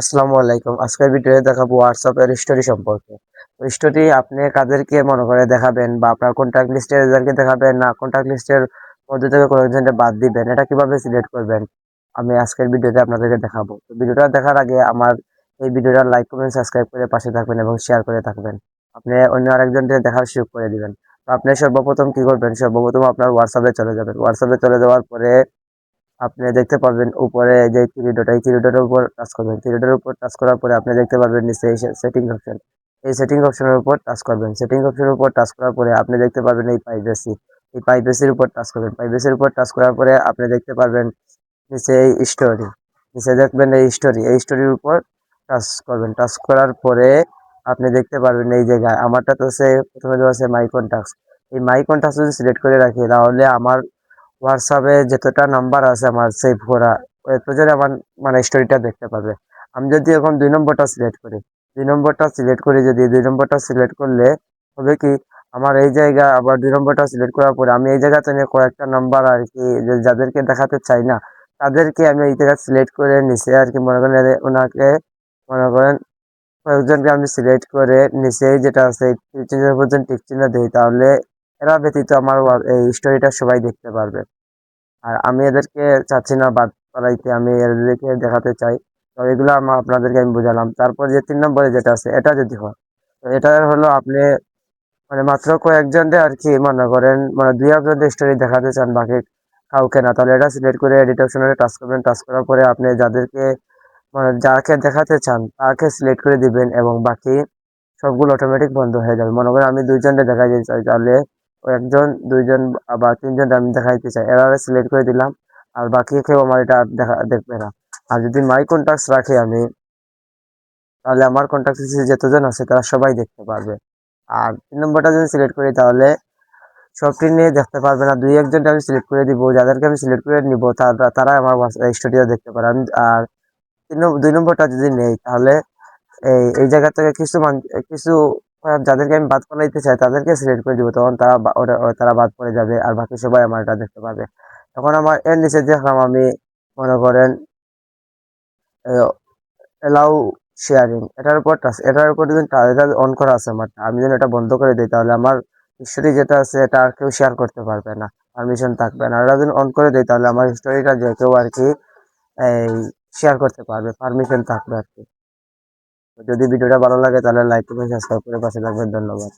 আসসালামু আলাইকুম। আজকের ভিডিওতে দেখাবো হোয়াটসঅ্যাপের স্টোরি সম্পর্কে। তো স্টোরি আপনি কাদেরকে মনে করে দেখাবেন বা আপনার কন্টাক্ট লিস্টের যাদেরকে দেখাবেন না কন্টাক্ট লিস্টের মধ্যে থেকে কয়েকজনকে বাদ দিবেন, এটা কিভাবে সিলেক্ট করবেন আমি আজকের ভিডিওতে আপনাদেরকে দেখাবো। তো ভিডিওটা দেখার আগে আমার এই ভিডিওটা লাইক কমেন্ট সাবস্ক্রাইব করে পাশে থাকবেন এবং শেয়ার করে থাকবেন। আপনি অন্য আরেকজনকে দেখার সুযোগ করে দিবেন। তো আপনি সর্বপ্রথম কি করবেন, সর্বপ্রথম আপনার হোয়াটসঅ্যাপে চলে যাবেন। হোয়াটসঅ্যাপে চলে যাওয়ার পরে আপনি দেখতে পাবেন উপরে যে থ্রি ডট, এই থ্রি ডটের উপর টাচ করবেন। থ্রি ডটের উপর টাচ করার পরে আপনি দেখতে পারবেন নিচে সেটিং অপশন, এই সেটিং অপশনের উপর টাচ করবেন। সেটিং অপশনের উপর টাচ করার পরে আপনি দেখতে পারবেন এই প্রাইভেসি, এই প্রাইভেসির উপর টাচ করবেন। প্রাইভেসির উপর টাচ করার পরে আপনি দেখতে পারবেন নিচে এই স্টোরি, নিচে দেখবেন এই স্টোরি, এই স্টোরির উপর টাচ করবেন। টাচ করার পরে আপনি দেখতে পারবেন এই জায়গায় আমারটা তো প্রথমে দেওয়া আছে মাই কন্টাক্টস। এই মাই কন্টাক্টস যদি সিলেক্ট করে রাখি তাহলে আমার হোয়াটসঅ্যাপে যতটা নাম্বার আছে আমার সেভ করা, প্রয়োজনে আমার মানে স্টোরিটা দেখতে পাবে। আমি যদি এখন 2 নম্বরটা সিলেক্ট করি, 2 নম্বরটা সিলেক্ট করি, যদি 2 নম্বরটা সিলেক্ট করলে হবে কি, আমার এই জায়গা আবার 2 নম্বরটা সিলেক্ট করার পরে আমি এই জায়গাতে নিয়ে কয়েকটা নাম্বার আর কি যাদেরকে দেখাতে চাই না তাদেরকে আমি এই জায়গা সিলেক্ট করে নিচে আর কি মনে করেন ওনাকে মনে করেন কয়েকজনকে আমি সিলেক্ট করে নিচে যেটা আছে পর্যন্ত টিক চিহ্ন দিই, তাহলে এরা ব্যতীত আমার এই স্টোরিটা সবাই দেখতে পারবে। আর আমি এদেরকে চাচ্ছি না বাদ পড়াইতে, আমি এদেরকে দেখাতে চাই। তো এগুলো আপনাদেরকে আমি বুঝালাম। তারপর যে 3 নম্বরে যেটা আছে এটা যদি হয়, তো এটা হলো আপনি মানে মাত্র কয়েকজনদের আর কি মনে করেন মানে 2 একজনদের স্টোরি দেখাতে চান, বাকি কাউকে না, তাহলে এটা সিলেক্ট করে এডিট অপশনে টাচ করবেন। টাচ করার পরে আপনি যাদেরকে মানে যাকে দেখাতে চান তাকে সিলেক্ট করে দিবেন এবং বাকি সবগুলো অটোমেটিক বন্ধ হয়ে যাবে। মনে করেন আমি 2জনকে দেখাইতে চাই, তাহলে ওই একজন 2জন বা 3জন আমি দেখাইতে চাই, এরা সিলেক্ট করে দিলাম। আর বাকি কেউ আমার এটা দেখবে না। আর যদি মাই কন্টাক্টস রাখি আমি, তাহলে আমার কন্টাক্ট যতজন আছে তারা সবাই দেখতে পারবে। আর 3 নম্বরটা যদি সিলেক্ট করি তাহলে সবটি নিয়ে দেখতে পারবে না, 2 একজনকে আমি সিলেক্ট করে দিব, যাদেরকে আমি সিলেক্ট করে নিব তারা আমার স্টোরিটা দেখতে পারে। আর 2 নম্বরটা যদি নেই তাহলে এই এই জায়গা থেকে কিছু যাদেরকে আমি বাদ পড়াইতে চাই তাদেরকে সিলেক্ট করে দিব, তখন তারা বাদ পড়ে যাবে আর বাকি সবাই আমার এটা দেখতে পাবে। তখন আমার এর নিচে দেখলাম আমি মনে করেন এলাউ শেয়ারিং, এটার উপর যদি এটা অন করা আছে আমার, আমি যদি এটা বন্ধ করে দিই তাহলে আমার হিস্টোরি যেটা আছে এটা আর কেউ শেয়ার করতে পারবে না, পারমিশন থাকবে না। আর এটা যদি অন করে দিই তাহলে আমার হিস্টোরিটা যে কেউ আর কি এই শেয়ার করতে পারবে, পারমিশন থাকবে আর কি। যদি ভিডিওটা ভালো লাগে তাহলে লাইক করবেন, সাবস্ক্রাইব করে পাশে থাকবেন। ধন্যবাদ।